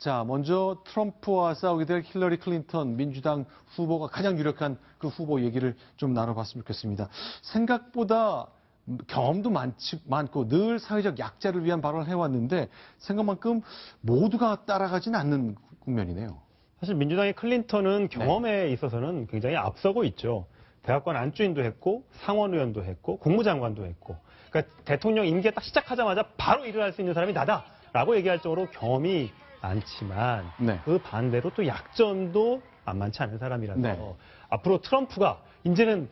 자, 먼저 트럼프와 싸우게 될 힐러리 클린턴 민주당 후보가 가장 유력한 그 후보 얘기를 좀 나눠봤으면 좋겠습니다. 생각보다 경험도 많고 늘 사회적 약자를 위한 발언을 해왔는데 생각만큼 모두가 따라가진 않는 국면이네요. 사실 민주당의 클린턴은 경험에 있어서는 굉장히 앞서고 있죠. 대학관 안주인도 했고 상원의원도 했고 국무장관도 했고, 그러니까 대통령 임기가 딱 시작하자마자 바로 일을 할 수 있는 사람이 나다라고 얘기할 정도로 경험이 많지만 그 반대로 또 약점도 만만치 않은 사람이라서 앞으로 트럼프가 이제는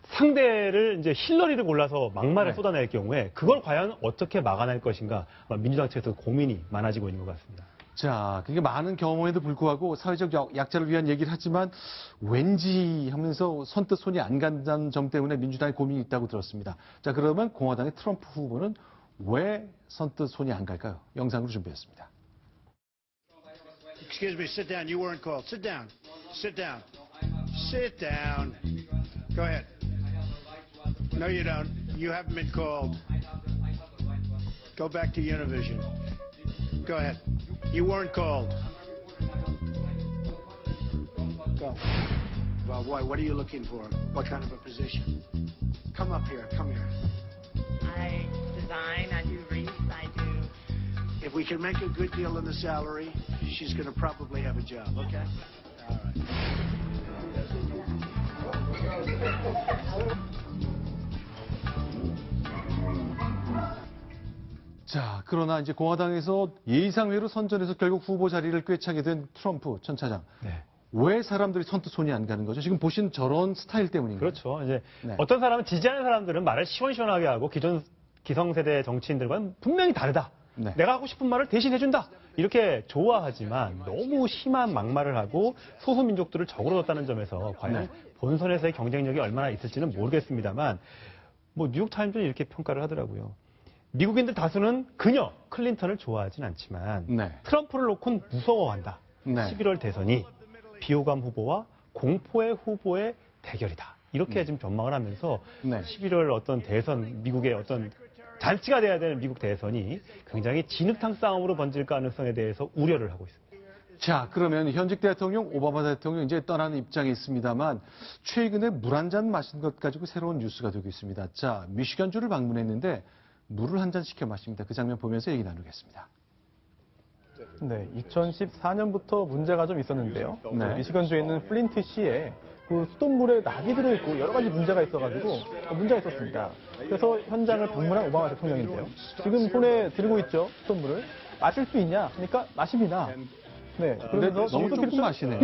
상대를 이제 힐러리를 골라서 막말을 쏟아낼 경우에 그걸 과연 어떻게 막아낼 것인가, 민주당 측에서 고민이 많아지고 있는 것 같습니다. 자, 그게 많은 경험에도 불구하고 사회적 약자를 위한 얘기를 하지만 왠지 하면서 선뜻 손이 안 간다는 점 때문에 민주당의 고민이 있다고 들었습니다. 자, 그러면 공화당의 트럼프 후보는 왜 선뜻 손이 안 갈까요? 영상으로 준비했습니다. Excuse me, sit down. You weren't called. Sit down. Sit down. Sit down. Go ahead. No, you don't. You haven't been called. Go back to Univision. Go ahead. You weren't called. Go. Well, what are you looking for? What kind of a position? Come up here. Come here. I design, I do wreaths, I do... If we can make a good deal in the salary, she's going to probably have a job, okay? All right. 자, 그러나 이제 공화당에서 예상외로 선전해서 결국 후보 자리를 꿰차게 된 트럼프 전 차장. 왜 사람들이 선뜻 손이 안 가는 거죠? 지금 보신 저런 스타일 때문인가요? 그렇죠. 이제 어떤 사람은 지지하는 사람들은 말을 시원시원하게 하고 기존 기성세대 정치인들과는 분명히 다르다. 내가 하고 싶은 말을 대신 해준다. 이렇게 좋아하지만 너무 심한 막말을 하고 소수민족들을 적으로 뒀다는 점에서 과연 본선에서의 경쟁력이 얼마나 있을지는 모르겠습니다만, 뭐 뉴욕타임즈는 이렇게 평가를 하더라고요. 미국인들 다수는 그녀 클린턴을 좋아하진 않지만 트럼프를 놓고는 무서워한다. 11월 대선이 비호감 후보와 공포의 후보의 대결이다. 이렇게 지금 전망을 하면서 11월 어떤 대선, 미국의 어떤 잔치가 돼야 되는 미국 대선이 굉장히 진흙탕 싸움으로 번질 가능성에 대해서 우려를 하고 있습니다. 자, 그러면 현직 대통령 오바마 대통령 이제 떠나는 입장에 있습니다만 최근에 물 한 잔 마신 것 가지고 새로운 뉴스가 되고 있습니다. 자, 미시건주를 방문했는데 물을 한 잔 시켜 마십니다. 그 장면 보면서 얘기 나누겠습니다. 네, 2014년부터 문제가 좀 있었는데요. 미시건주에 있는 플린트 시에 그 수돗물에 낙이 들어있고 여러 가지 문제가 있어가지고 문제가 있었습니다. 그래서 현장을 방문한 오바마 대통령인데요. 지금 손에 들고 있죠, 수돗물을. 마실 수 있냐? 그러니까 마십니다. 네, 그래서 너무 조금 마시네.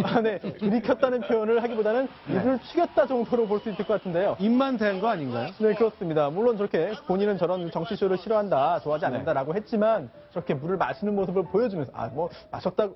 들이켰다는 표현을 하기보다는 입을 튀겼다 정도로 볼 수 있을 것 같은데요. 입만 댄 거 아닌가요? 네, 그렇습니다. 물론 저렇게 본인은 저런 정치쇼를 싫어한다, 좋아하지 않는다라고 했지만 저렇게 물을 마시는 모습을 보여주면서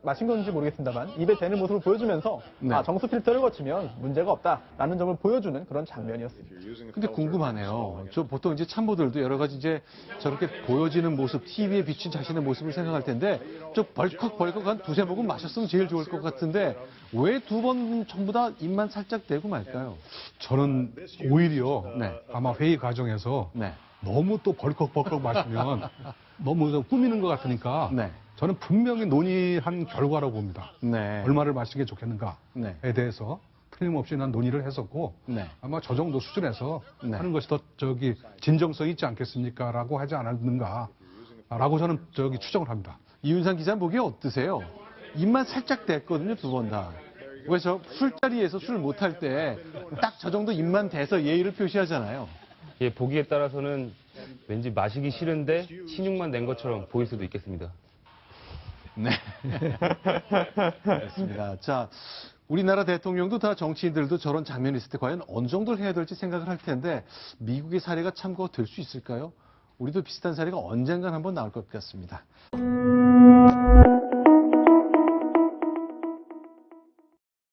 마신 건지 모르겠습니다만 입에 대는 모습을 보여주면서 정수 필터를 거치면 문제가 없다라는 점을 보여주는 그런 장면이었습니다. 근데 궁금하네요. 저 보통 이제 참모들도 여러 가지 이제 저렇게 보여지는 모습, TV에 비친 자신의 모습을 생각할 텐데 저 벌컥 한 두세 모금 마셨으면 제일 좋을 것 같은데 왜 두 번 전부 다 입만 살짝 대고 말까요? 저는 오히려 아마 회의 과정에서 너무 또 벌컥 마시면 너무 꾸미는 것 같으니까 저는 분명히 논의한 결과라고 봅니다. 얼마를 마시는 게 좋겠는가에 대해서 틀림없이 난 논의를 했었고 아마 저 정도 수준에서 하는 것이 더 진정성이 있지 않겠습니까라고 하지 않았는가라고 저는 추정을 합니다. 이윤상 기자 보기에 어떠세요? 입만 살짝 댔거든요, 두 번 다. 그래서 술자리에서 술 못할 때 딱 저 정도 입만 대서 예의를 표시하잖아요. 예, 보기에 따라서는 왠지 마시기 싫은데 신용만 낸 것처럼 보일 수도 있겠습니다. 네. 그렇습니다. 자, 우리나라 대통령도 다 정치인들도 저런 장면이 있을 때 과연 어느 정도를 해야 될지 생각을 할 텐데 미국의 사례가 참고가 될 수 있을까요? 우리도 비슷한 사례가 언젠간 한번 나올 것 같습니다.